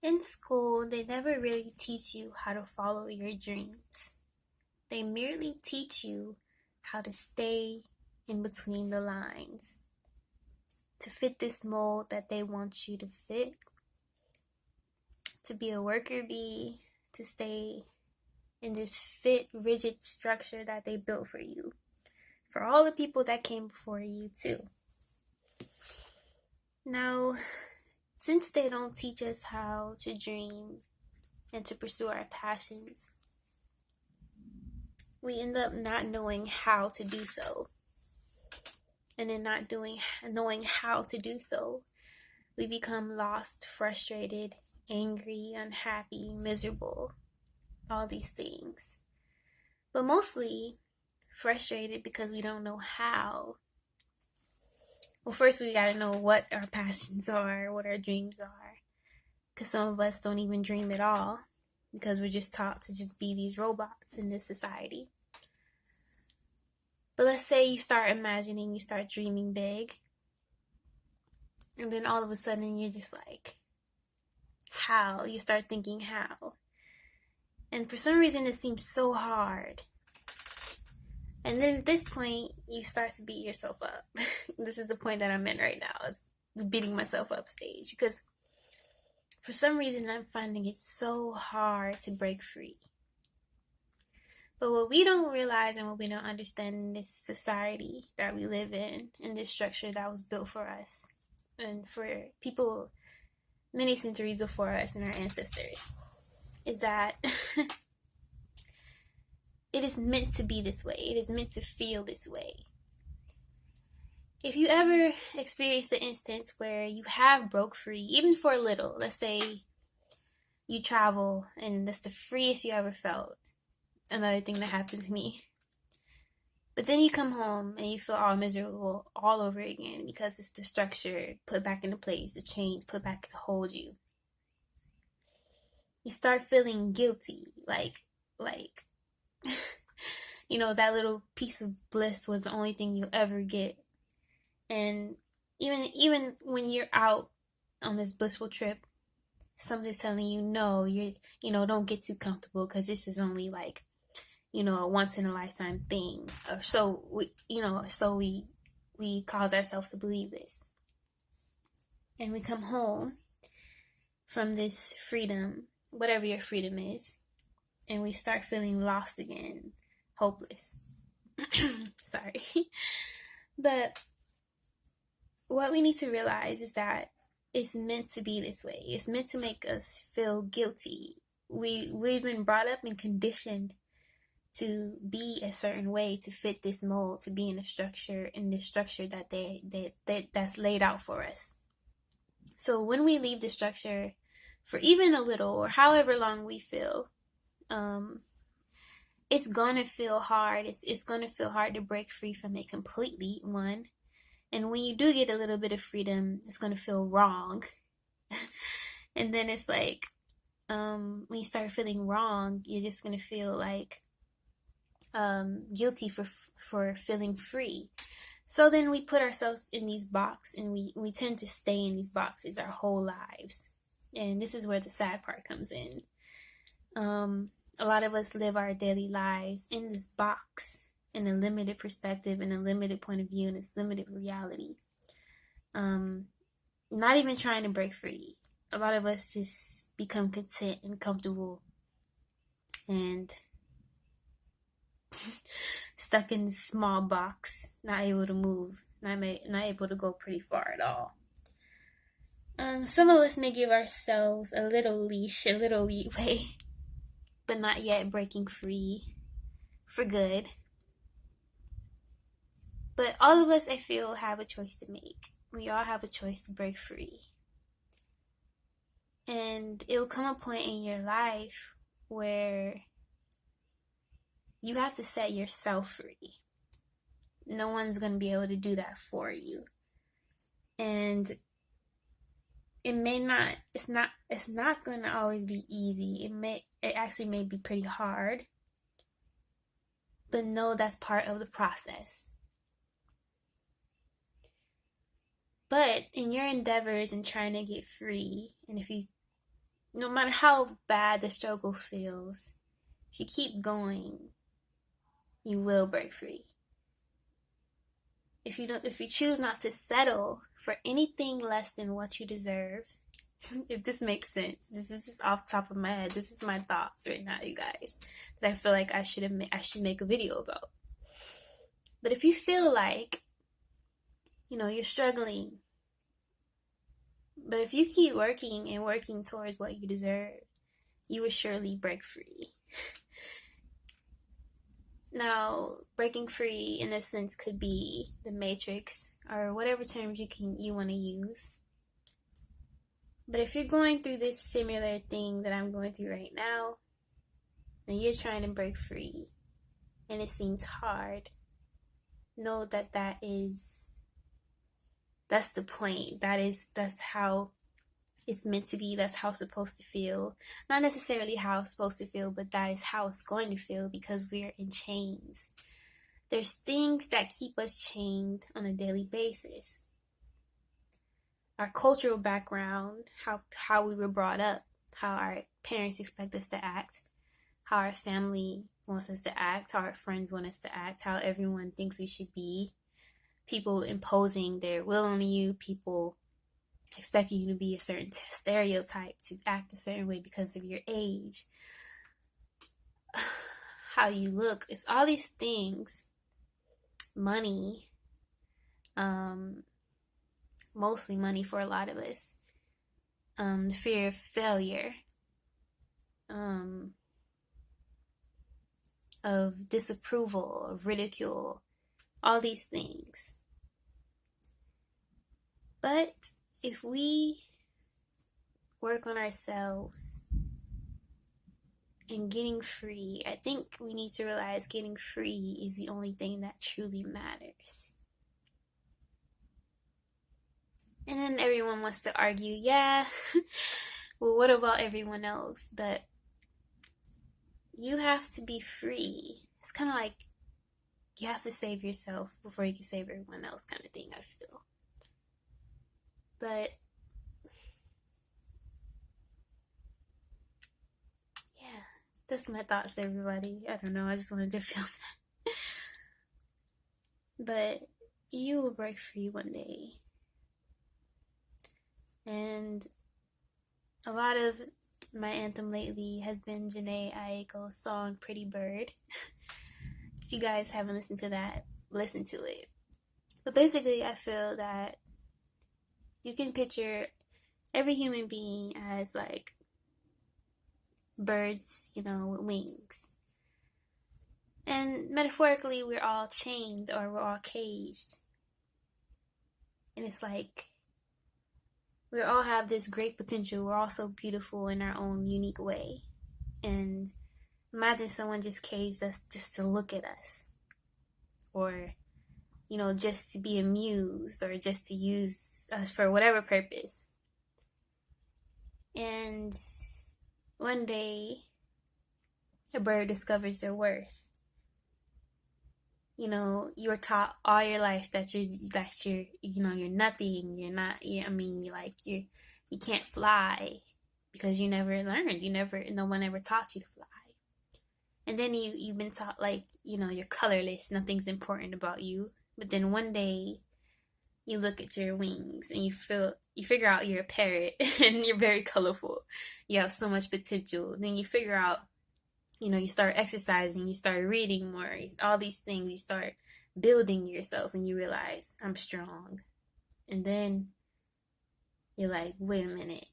In school, they never really teach you how to follow your dreams. They merely teach you how to stay in between the lines, to fit this mold that they want you to fit, to be a worker bee, to stay in this fit, rigid structure that they built for you, for all the people that came before you, too. Now, since they don't teach us how to dream and to pursue our passions, we end up not knowing how to do so. And in not knowing how to do so, we become lost, frustrated, angry, unhappy, miserable, all these things. But mostly frustrated because we don't know how. Well, first we gotta know what our passions are, what our dreams are. Because some of us don't even dream at all, because we're just taught to just be these robots in this society. But let's say you start imagining, you start dreaming big, and then all of a sudden you're just like, how? You start thinking how. And for some reason it seems so hard. And then at this point, you start to beat yourself up. This is the point that I'm in right now, is the beating myself up stage. Because for some reason I'm finding it so hard to break free. But what we don't realize and what we don't understand in this society that we live in this structure that was built for us and for people many centuries before us and our ancestors, is that it is meant to be this way. It is meant to feel this way. If you ever experience an instance where you have broke free, even for a little, let's say you travel and that's the freest you ever felt, another thing that happened to me. But then you come home and you feel all miserable all over again because it's the structure put back into place, the chains put back to hold you. You start feeling guilty, like that little piece of bliss was the only thing you'll ever get. And even when you're out on this blissful trip, something's telling you, no, don't get too comfortable, because this is only like, a once in a lifetime thing. Or so we cause ourselves to believe this. And we come home from this freedom, whatever your freedom is, and we start feeling lost again, hopeless. Sorry. But what we need to realize is that it's meant to be this way. It's meant to make us feel guilty. We've been brought up and conditioned to be a certain way, to fit this mold, to be in this structure that's laid out for us. So when we leave the structure for even a little or however long we feel, it's gonna feel hard. It's gonna feel hard to break free from it completely, one. And when you do get a little bit of freedom, it's gonna feel wrong. And then it's like, when you start feeling wrong, you're just gonna feel like guilty for feeling free. So then we put ourselves in these boxes, and we tend to stay in these boxes our whole lives. And this is where the sad part comes in. A lot of us live our daily lives in this box, in a limited perspective, in a limited point of view, in this limited reality. Not even trying to break free. A lot of us just become content and comfortable and stuck in this small box, not able to move, not able to go pretty far at all. Some of us may give ourselves a little leash, a little leeway, but not yet breaking free for good. But all of us, I feel, have a choice to make. We all have a choice to break free. And it will come a point in your life where you have to set yourself free. No one's going to be able to do that for you. And it's not going to always be easy. It actually may be pretty hard. But know that's part of the process. But in your endeavors in trying to get free, and if you no matter how bad the struggle feels, if you keep going, you will break free. If you choose not to settle for anything less than what you deserve, if this makes sense, this is just off the top of my head. This is my thoughts right now, you guys, that I feel like I should make a video about. But if you feel like, you're struggling, but if you keep working and working towards what you deserve, you will surely break free. Now, breaking free in a sense could be the matrix or whatever terms you want to use. But if you're going through this similar thing that I'm going through right now, and you're trying to break free, and it seems hard, know that that's the point. That's how it's meant to be. That's how it's supposed to feel. Not necessarily how it's supposed to feel, but that is how it's going to feel because we're in chains. There's things that keep us chained on a daily basis. Our cultural background, how we were brought up, how our parents expect us to act, how our family wants us to act, how our friends want us to act, how everyone thinks we should be, people imposing their will on you, people expecting you to be a certain stereotype, to act a certain way because of your age, how you look. It's all these things. Money, mostly money for a lot of us. The fear of failure, of disapproval, of ridicule, all these things. But if we work on ourselves and getting free, I think we need to realize getting free is the only thing that truly matters. And then everyone wants to argue, yeah, well, what about everyone else? But you have to be free. It's kind of like you have to save yourself before you can save everyone else, kind of thing, I feel. But yeah, that's my thoughts, everybody. I don't know, I just wanted to film that. But you will break free one day. And a lot of my anthem lately has been Jhené Aiko's song Pretty Bird. If you guys haven't listened to that, listen to it. But basically, I feel that you can picture every human being as like birds, with wings. And metaphorically, we're all chained or we're all caged. And it's like we all have this great potential. We're all so beautiful in our own unique way. And imagine someone just caged us just to look at us. Or just to be amused or just to use us for whatever purpose. And one day, a bird discovers their worth. You were taught all your life that you're nothing. You're not. You can't fly because you never learned. No one ever taught you to fly. And then you've been taught you're colorless. Nothing's important about you. But then one day, you look at your wings and you figure out you're a parrot and you're very colorful. You have so much potential. Then you figure out, you start exercising, you start reading more, all these things. You start building yourself and you realize, I'm strong. And then you're like, wait a minute,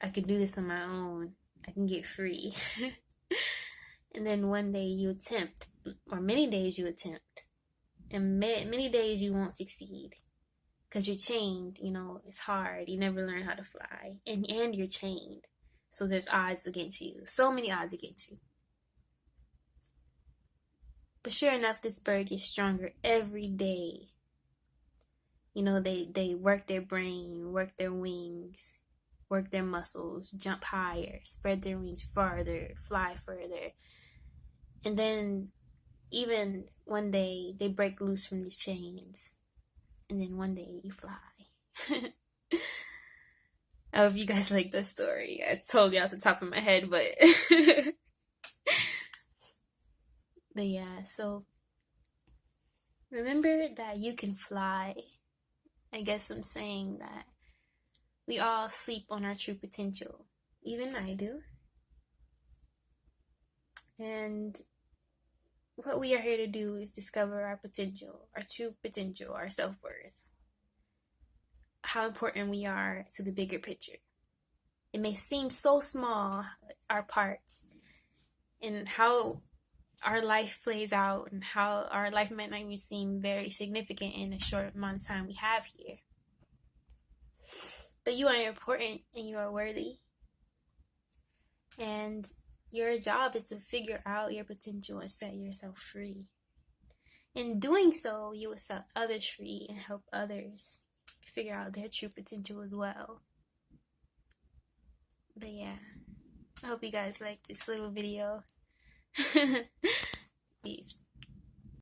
I can do this on my own. I can get free. And then one day you attempt, or many days you attempt. And many days you won't succeed because you're chained. It's hard. You never learn how to fly, and you're chained. So there's odds against you. So many odds against you. But sure enough, this bird gets stronger every day. They work their brain, work their wings, work their muscles, jump higher, spread their wings farther, fly further. And then even one day they break loose from the chains, and then one day you fly. I hope you guys like this story. I told you off the top of my head, but but yeah, so remember that you can fly. I guess I'm saying that we all sleep on our true potential. Even I do. And what we are here to do is discover our potential, our true potential, our self-worth. How important we are to the bigger picture. It may seem so small, our parts, and how our life plays out, and how our life might not even seem very significant in a short amount of time we have here. But you are important and you are worthy. And your job is to figure out your potential and set yourself free. In doing so, you will set others free and help others figure out their true potential as well. But yeah, I hope you guys like this little video. Peace.